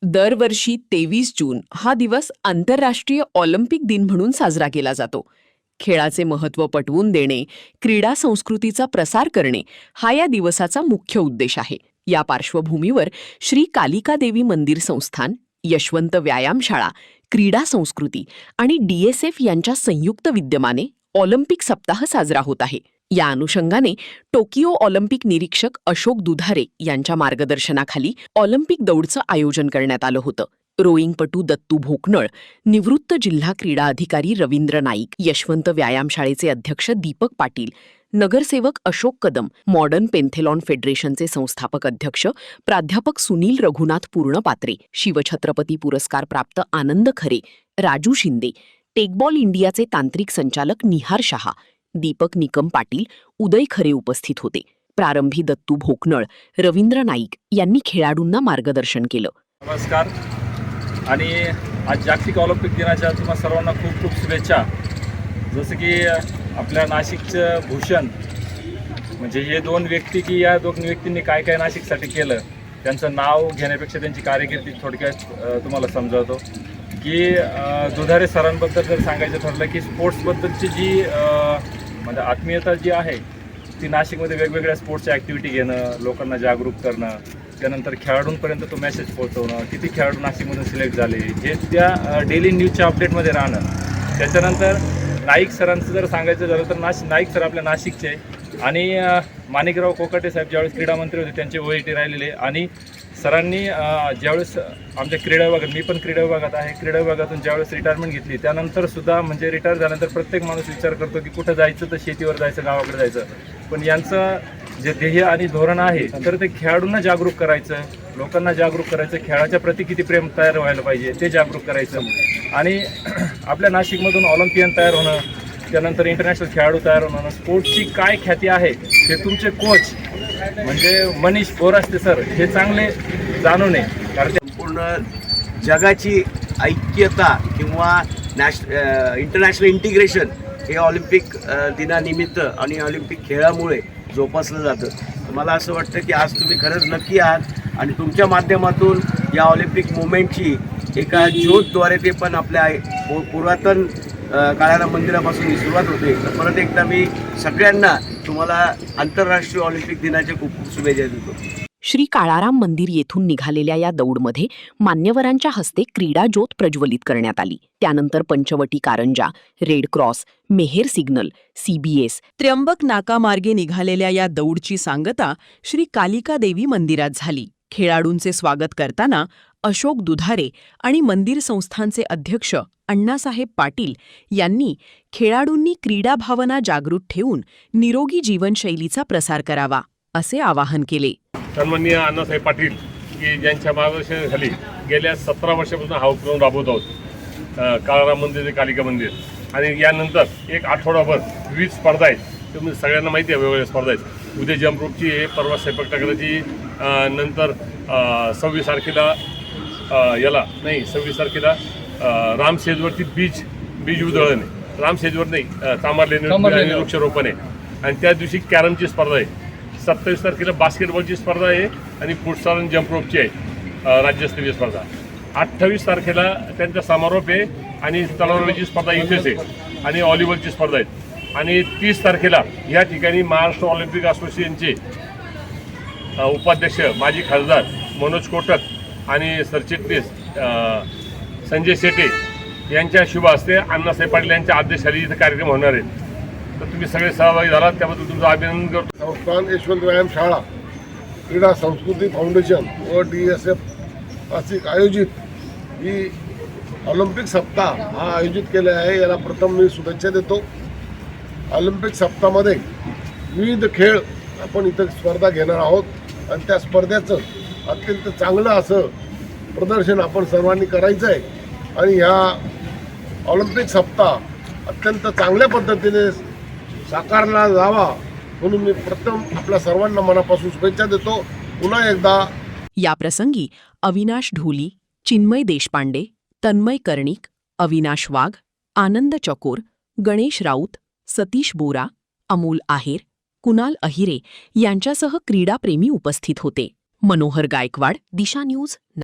दरवर्षी 23 जून हा दिवस आंतरराष्ट्रीय ऑलिम्पिक दिन म्हणून साजरा केला जातो. खेळाचे महत्त्व पटवून देणे, क्रीडा संस्कृतीचा प्रसार करणे हा या दिवसाचा मुख्य उद्देश आहे. या पार्श्वभूमीवर श्री कालिका देवी मंदिर संस्थान, यशवंत व्यायामशाळा, क्रीडा संस्कृती आणि DSF यांच्या संयुक्त विद्यमाने ऑलिम्पिक सप्ताह साजरा होत आहे. या अनुषंगाने टोकियो ऑलिम्पिक निरीक्षक अशोक दुधारे यांच्या मार्गदर्शनाखाली ऑलिम्पिक दौडचं आयोजन करण्यात आलं होतं. रोईंगपटू दत्तू भोकनळ, निवृत्त जिल्हा क्रीडा अधिकारी रवींद्र नाईक, यशवंत व्यायामशाळेचे अध्यक्ष दीपक पाटील, नगरसेवक अशोक कदम, मॉडर्न पेन्थेलॉन फेडरेशनचे संस्थापक अध्यक्ष प्राध्यापक सुनील रघुनाथ पूर्णपात्रे, शिवछत्रपती पुरस्कार प्राप्त आनंद खरे, राजू शिंदे, टेकबॉल इंडियाचे तांत्रिक संचालक निहार शहा, दीपक निकम पाटील, उदय खरे उपस्थित होते. प्रारंभी दत्तू भोकनळ, रवींद्र नाईक यांनी खेळाडूंना मार्गदर्शन केलं. नमस्कार आणि आज जागतिक ऑलिम्पिक दिनाच्या तुम्हा सर्वांना खूप खूप शुभेच्छा. जसं की आपल्या नाशिकचं भूषण म्हणजे हे दोन व्यक्ती की या दोन व्यक्तींनी काय काय नाशिकसाठी केलं त्यांचं नाव घेण्यापेक्षा त्यांची कारकिर्दी थोडक्यात तुम्हाला समजावतो की दुधारे सरांबद्दल जर सांगायचं ठरलं की स्पोर्ट्सबद्दलची जी म्हणजे आत्मीयता जी आहे ती नाशिकमध्ये वेगवेगळ्या स्पोर्ट्सच्या ॲक्टिव्हिटी घेणं, लोकांना जागरूक करणं, त्यानंतर खेळाडूंपर्यंत तो मेसेज पोहोचवणं, किती खेळाडू नाशिकमधून सिलेक्ट झाले हे त्या डेली न्यूजच्या अपडेटमध्ये राहणं. त्याच्यानंतर नाईक सरांचं जर सांगायचं झालं तर नाईक सर आपल्या नाशिकचे आणि माणिकराव कोकाटे साहेब ज्यावेळेस क्रीडा मंत्री होते त्यांचे OIT राहिलेले आणि सरांनी ज्यावेळेस आमच्या क्रीडा विभागात, मी पण क्रीडा विभागात आहे, क्रीडा विभागातून ज्यावेळेस रिटायरमेंट घेतली त्यानंतर सुद्धा म्हणजे रिटायर झाल्यानंतर प्रत्येक माणूस विचार करतो की कुठं जायचं तर शेतीवर जायचं, गावाकडे जायचं. पण यांचं जे ध्येय आणि धोरण आहे तर ते खेळाडूंना जागरूक करायचं, लोकांना जागरूक करायचं, खेळाच्या प्रति किती प्रेम तयार व्हायला पाहिजे ते जागरूक करायचं आणि आपल्या नाशिकमधून ऑलिम्पियन तयार होणं, त्यानंतर इंटरनॅशनल खेळाडू तयार होणं, स्पोर्ट्सची काय ख्याती आहे ते तुमचे कोच म्हणजे मनीष बोरास्ते सर हे चांगले जाणून आहे. कारण संपूर्ण जगाची ऐक्यता किंवा इंटरनॅशनल इंटिग्रेशन हे ऑलिम्पिक दिनानिमित्त आणि ऑलिम्पिक खेळामुळे जोपासलं जातं. मला असं वाटतं की आज तुम्ही खरंच नक्की आहात आणि तुमच्या माध्यमातून या ऑलिम्पिक मुवमेंटची एका ज्योतद्वारे ते पण आपल्या पुरातन काळाला मंदिरापासून सुरुवात होते. तर परत एकदा मी सगळ्यांना तुम्हाला आंतरराष्ट्रीय ऑलिम्पिक दिनाच्या खूप खूप शुभेच्छा देतो. श्री काळाराम मंदिर येथून निघालेल्या या दौडमध्ये मान्यवरांच्या हस्ते क्रीडा ज्योत प्रज्वलित करण्यात आली. त्यानंतर पंचवटी कारंजा, रेड क्रॉस, मेहेर सिग्नल, CBS, त्र्यंबक नाकामार्गे निघालेल्या या दौडची सांगता श्री कालिका देवी मंदिरात झाली. खेळाडूंचे स्वागत करताना अशोक दुधारे आणि मंदिर संस्थानचे अध्यक्ष अण्णासाहेब पाटील यांनी खेळाडूंनी क्रीडा भावना जागृत ठेवून निरोगी जीवनशैलीचा प्रसार करावा असे आवाहन केले. सन्माननीय अण्णासाहेब पाटील की ज्यांच्या मार्गदर्शनाखाली गेल्या 17 वर्षापासून हा उपक्रम राबवत आहोत. काळाराम मंदिर ते कालिका मंदिर आणि यानंतर एक आठवडाभर विविध स्पर्धा आहेत. तुम्ही सगळ्यांना माहिती आहे वेगवेगळ्या स्पर्धा आहेत. उद्या जम्परोपची आहे, परवा स्वयंपाक टाकण्याची, नंतर 26 तारखेला 26 तारखेला रामसेजवरती बीज उधळण आहे, रामसेजवर नाही तांबारलेणी वृक्षारोपण आहे आणि त्या दिवशी कॅरमची स्पर्धा आहे. 27 तारखेला बास्केटबॉलची स्पर्धा आहे आणि फुटसॉल आणि जम्परोपची आहे राज्यस्तरीय स्पर्धा. 28 तारखेला त्यांचा समारोप आहे आणि तलवारबाजीची स्पर्धा इथेच आहे आणि व्हॉलीबॉलची स्पर्धा आहे आणि 30 तारखेला या ठिकाणी महाराष्ट्र ऑलिम्पिक असोसिएशनचे उपाध्यक्ष माजी खासदार मनोज कोटक आणि सरचिटणीस संजय शेटे यांच्या शुभ हस्ते अण्णासाहेब पाटील यांच्या आदेशाखाली इथे कार्यक्रम होणार आहेत. तर तुम्ही सगळे सहभागी झालात त्याबद्दल तुमचं अभिनंदन करतो. संस्थान यशवंत व्यायामशाळा, क्रीडा संस्कृती फाउंडेशन व DSF अशी आयोजित ही ऑलिम्पिक सप्ताह हा आयोजित केले आहे. याला प्रथम मी शुभेच्छा देतो. ऑलिम्पिक सप्ताहामध्ये विविध खेळ आपण इथं स्पर्धा घेणार आहोत आणि त्या स्पर्धेचं अत्यंत चांगलं असं प्रदर्शन आपण सर्वांनी करायचं आहे आणि ह्या ऑलिम्पिक सप्ताह अत्यंत चांगल्या पद्धतीने साकारला जावा म्हणून मी प्रथम आपल्या सर्वांना मनापासून शुभेच्छा देतो. पुन्हा एकदा या प्रसंगी अविनाश ढोली, चिन्मय देशपांडे, तन्मय कर्णिक, अविनाश वाघ, आनंद चकोर, गणेश राऊत, सतीश बोरा, अमोल आहेर, कुणाल अहिरे यांच्यासह क्रीडाप्रेमी उपस्थित होते. मनोहर गायकवाड, दिशा न्यूज.